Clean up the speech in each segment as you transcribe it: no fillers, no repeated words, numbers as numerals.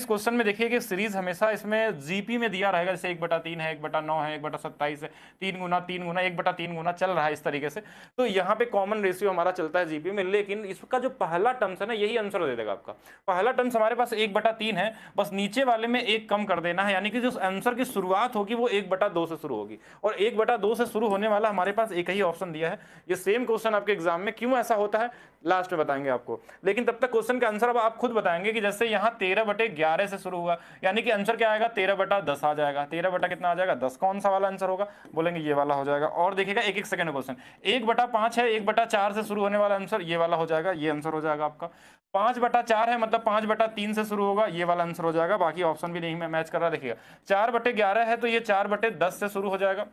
इस क्वेश्चन में देखिए कि सीरीज हमेशा इसमें जीपी में दिया रहेगा, जैसे 1/3 है, 1/9 है, 1/27 है, 3 गुना 1/3 गुना चल रहा है इस तरीके से। तो यहाँ पे कॉमन रेशियो हमारा चलता है जीपी में, लेकिन इसका जो पहला टर्म्स है ना, यही आंसर दे देगा आपका। पहला टर्म्स हमारे पास 1/3 है, बस नीचे वाले में एक कम कर देना है, यानी कि जो आंसर की शुरुआत होगी वो 1/2 से शुरू होगी, और 1/2 से शुरू होने वाला हमारे पास एक ही ऑप्शन दिया है। ये सेम क्वेश्चन आपके एग्जाम में क्यों ऐसा होता है लास्ट में बताएंगे आपको, लेकिन तब तक क्वेश्चन का आंसर अब आप खुद बताएंगे कि जैसे यहाँ 13/11 से शुरू हुआ, यानी कि आंसर क्या आएगा, 13/10 आ जाएगा। 13 बटा कितना आ जाएगा, 10। कौन सा वाला आंसर होगा, बोलेंगे ये वाला हो जाएगा। और देखिएगा एक एक सेकंड क्वेश्चन, 1/5 है, 1/4 से शुरू होने वाला आंसर ये वाला हो जाएगा, ये आंसर हो जाएगा आपका। 5/4 है, मतलब 5/3 से शुरू होगा, ये वाला आंसर हो जाएगा। बाकी ऑप्शन भी नहीं मैच कर रहा, देखिएगा 4/11 है तो ये 4/10 से शुरू हो जाएगा।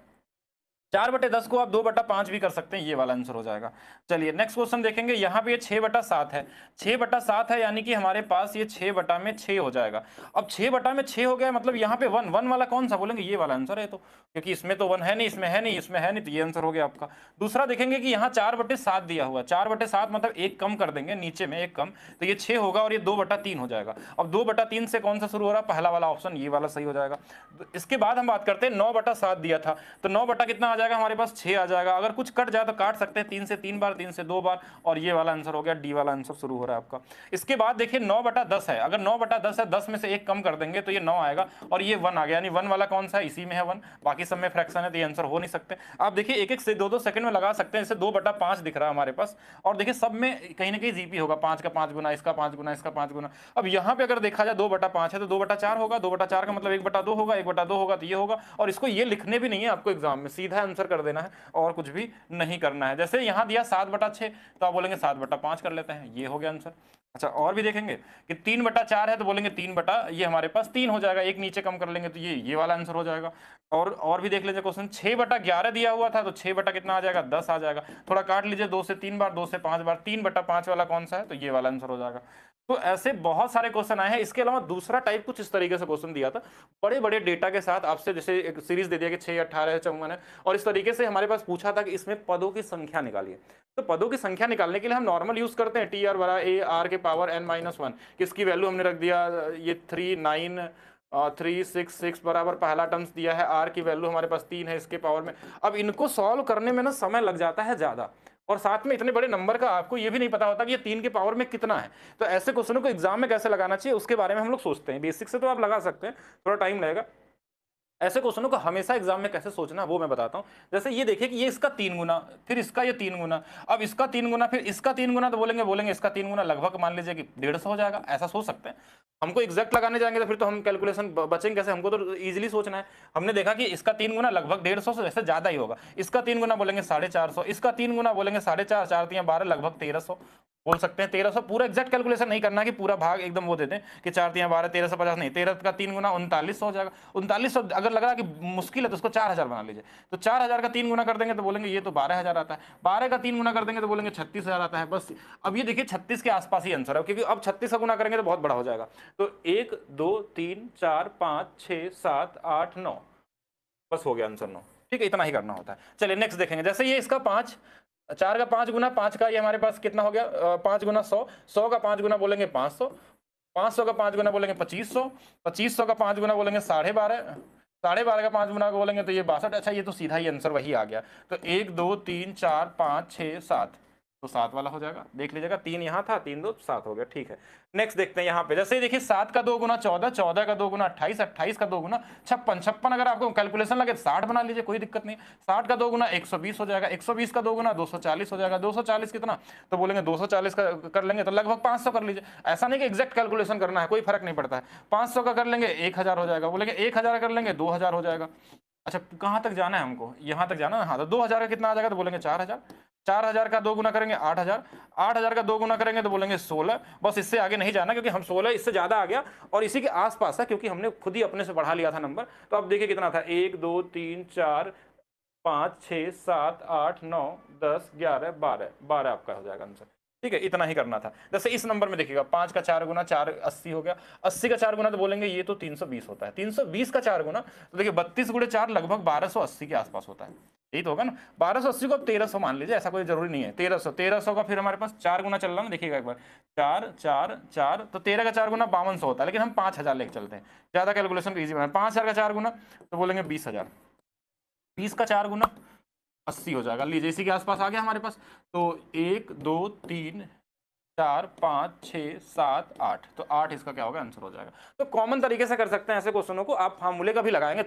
4/10 को आप 2/5 भी कर सकते हैं, ये वाला आंसर हो जाएगा। चलिए नेक्स्ट क्वेश्चन देखेंगे, यहाँ पे ये 6/7 है। 6/7 है, यानी कि हमारे पास ये 6/6 हो जाएगा। अब 6/6 हो गया, मतलब यहाँ पे 1 वाला कौन सा, बोलेंगे ये वाला आंसर है, तो क्योंकि इसमें तो 1 है नहीं, इसमें है नहीं, इसमें है नहीं, तो ये आंसर हो गया आपका। दूसरा देखेंगे कि यहाँ 4/7 दिया हुआ, 4/7 मतलब एक कम कर देंगे, नीचे में एक कम, तो ये 6 होगा और ये 2/3 हो जाएगा। अब 2/3 से कौन सा शुरू हो रहा है, पहला वाला ऑप्शन, ये वाला सही हो जाएगा। इसके बाद हम बात करते हैं 9/7 दिया था, तो 9 बटा कितना आ जाएगा हमारे पास, 6 आ जाएगा। अगर कुछ कट जाए तो काट सकते हैं, 3 से 3 बार, 3 से 2 बार, और ये वाला आंसर हो गया, डी वाला आंसर शुरू हो रहा है आपका। इसके बाद देखिए 9/10 है, अगर 9/10 है, 10 में से एक कम कर देंगे तो ये 9 आएगा, और ये 1 आ गया, यानी 1 वाला कौन सा है, इसी में है 1, बाकी सब में फ्रैक्शन है, तो ये आंसर हो नहीं सकते। आप देखिए एक एक से 2-2 सेकंड में लगा सकते हैं, जैसे 2/5 दिख रहा है हमारे पास, और देखिए सब में कहीं ना कहीं जीपी होगा, 5 का 5 गुना, इसका 5 गुना, इसका 5 गुना। अब यहाँ पे अगर देखा जाए 2/5 है तो 2/4 होगा, 2/4 का मतलब 1/2 होगा, 1/2 होगा तो ये होगा, और इसको ये लिखने भी नहीं है आपको एग्जाम में, सीधा आंसर कर देना है और कुछ भी नहीं करना है। जैसे यहाँ दिया 7/6, तो आप बोलेंगे 7/5 कर लेते हैं, ये हो गया आंसर। अच्छा और भी देखेंगे कि 3/4 है, तो बोलेंगे 3 बटा, ये हमारे पास 3 हो जाएगा, एक नीचे कम कर लेंगे तो ये वाला आंसर हो जाएगा। और भी देख लीजिए क्वेश्चन, 6/11 दिया हुआ था, तो 6 बटा कितना आ जाएगा, 10 आ जाएगा। थोड़ा काट लीजिए, 2 से 3 बार, 2 से 5 बार, 3/5 वाला कौन सा है, तो ये वाला आंसर हो जाएगा। तो ऐसे बहुत सारे क्वेश्चन आए हैं। इसके अलावा दूसरा टाइप कुछ इस तरीके से क्वेश्चन दिया था, बड़े बड़े डेटा के साथ आपसे, जैसे एक सीरीज दे दिया कि 6, 18 है, 54 है, और इस तरीके से हमारे पास पूछा था कि इसमें पदों की संख्या निकालिए। तो पदों की संख्या निकालने के लिए हम नॉर्मल यूज करते हैं, टी आर बरा ए आर के पावर n-1, किसकी वैल्यू हमने रख दिया, ये 3, 9, 3, 6, 6 बराबर पहला टर्म्स दिया है, आर की वैल्यू हमारे पास 3 है इसके पावर में। अब इनको सॉल्व करने में ना समय लग जाता है ज्यादा, और साथ में इतने बड़े नंबर का आपको ये भी नहीं पता होता कि ये 3 के पावर में कितना है। तो ऐसे क्वेश्चनों को एग्जाम में कैसे लगाना चाहिए उसके बारे में हम लोग सोचते हैं। बेसिक से तो आप लगा सकते हैं, थोड़ा टाइम लगेगा। ऐसे क्वेश्चनों को हमेशा एग्जाम में कैसे सोचना वो मैं बताता हूं। जैसे ये देखिए कि ये इसका 3 गुना, फिर इसका ये 3 गुना, अब इसका 3 गुना, फिर इसका 3 गुना, तो बोलेंगे इसका 3 गुना लगभग मान लीजिए कि 150 हो जाएगा, ऐसा सोच सकते हैं। हमको एग्जैक्ट लगाने जाएंगे तो फिर तो हम कैलकुलेशन बचेंगे कैसे, हमको तो इजीली सोचना है। हमने देखा कि इसका 3 गुना लगभग 150 से जैसे ज्यादा ही होगा, इसका 3 गुना बोलेंगे 450, इसका 3 गुना बोलेंगे 4.5, 4×3 = 12, लगभग 1300 बोल सकते हैं। 1300 पूरा एग्जैक्ट कैलकुलेशन नहीं करना कि पूरा भाग एकदम वो देते हैं कि 4×3 = 12, 1350 नहीं, 13 का 3 गुना 3900 हो जाएगा। 3900 अगर लग रहा है कि मुश्किल है तो उसको 4000 बना लीजिए, तो 4000 का 3 गुना कर देंगे तो बोलेंगे ये तो 12000 आता है, 12 का 3 गुना कर देंगे तो बोलेंगे 36000 आता है। बस अब ये देखिए 36 के आसपास ही आंसर है, क्योंकि अब 36 का गुना करेंगे तो बहुत बड़ा हो जाएगा। तो 1, 2, 3, 4, 5, 6, 7, 8, 9, बस हो गया आंसर 9। ठीक है, इतना ही करना होता है। चलिए नेक्स्ट देखेंगे, जैसे ये इसका 5, 4 का 5 गुना 5 का ये हमारे पास कितना हो गया, 5 गुना 100, 100 का 5 गुना बोलेंगे 500, 500 का 5 गुना बोलेंगे 2500, 2500 का 5 गुना बोलेंगे 12.5, 12.5 का 5 गुना बोलेंगे तो ये 62। अच्छा ये तो सीधा ही आंसर वही आ गया। तो 1, 2, 3, 4, 5, 6, 7, तो 7 वाला हो जाएगा। देख लीजिएगा 3 यहाँ था, 3, 2, 7 हो गया। ठीक है, नेक्स्ट देखते हैं यहाँ पे, जैसे देखिए 7 का 2 गुना 14, 14 का 2 गुना 28, 28 का 2 गुना 56, 56 अगर आपको कैलकुलेशन लगे 60 बना लीजिए, कोई दिक्कत नहीं। 60 का 2 गुना 120 हो जाएगा, 120 का 2 गुना 240 हो जाएगा, 240 कितना, तो बोलेंगे 240 का कर लेंगे तो लगभग 500 कर लीजिए। ऐसा नहीं कि एग्जैक्ट कैलकुलेशन करना है, कोई फर्क नहीं पड़ता है। 500 का कर लेंगे 1000 हो जाएगा, बोलेंगे 1000 कर लेंगे 2000 हो जाएगा। अच्छा कहाँ तक जाना है हमको, यहाँ तक जाना है, हाँ। तो 2000 का कितना आ जाएगा, तो बोलेंगे 4000, 4000 का 2 गुना करेंगे 8000, 8000 का 2 गुना करेंगे तो बोलेंगे 16। बस इससे आगे नहीं जाना, क्योंकि हम 16 इससे ज्यादा आ गया और इसी के आसपास है, क्योंकि हमने खुद ही अपने से बढ़ा लिया था नंबर। तो अब देखिए कितना था, 1, 2, 3, 4, 5, 6, 7, 8, 9, 10, 11, 12, 12 आपका हो जाएगा आंसर। ठीक है, इतना ही करना था। जैसे इस नंबर में देखिएगा 5 का 4 गुना 4 80 हो गया, 80 का 4 गुना तो बोलेंगे ये तो 320 होता है, 320 का 4 गुना तो देखिए 32 गुणे 4 लगभग 1280 के आसपास होता है, यही तो होगा ना। 1280 को अब 1300 मान लीजिए, ऐसा कोई जरूरी नहीं है। 1300 का फिर हमारे पास 4 गुना चल रहा है ना, देखिएगा एक बार 4 4 4 तो 13 का 4 गुना 5200 होता है, लेकिन हम 5000 लेके चलते हैं, ज्यादा कैलकुलेशन को ईजी बनाए। 5000 का 4 गुना तो बोलेंगे 20000, 20 का 4 गुना 80 हो जाएगा। लीजिए इसी के आसपास आ गया हमारे पास। तो 1 2 3 4 5 6 7 8, तो 8 इसका क्या होगा आंसर हो जाएगा। तो कॉमन तरीके से कर सकते हैं ऐसे क्वेश्चनों को, आप फार्मूले का भी लगाएंगे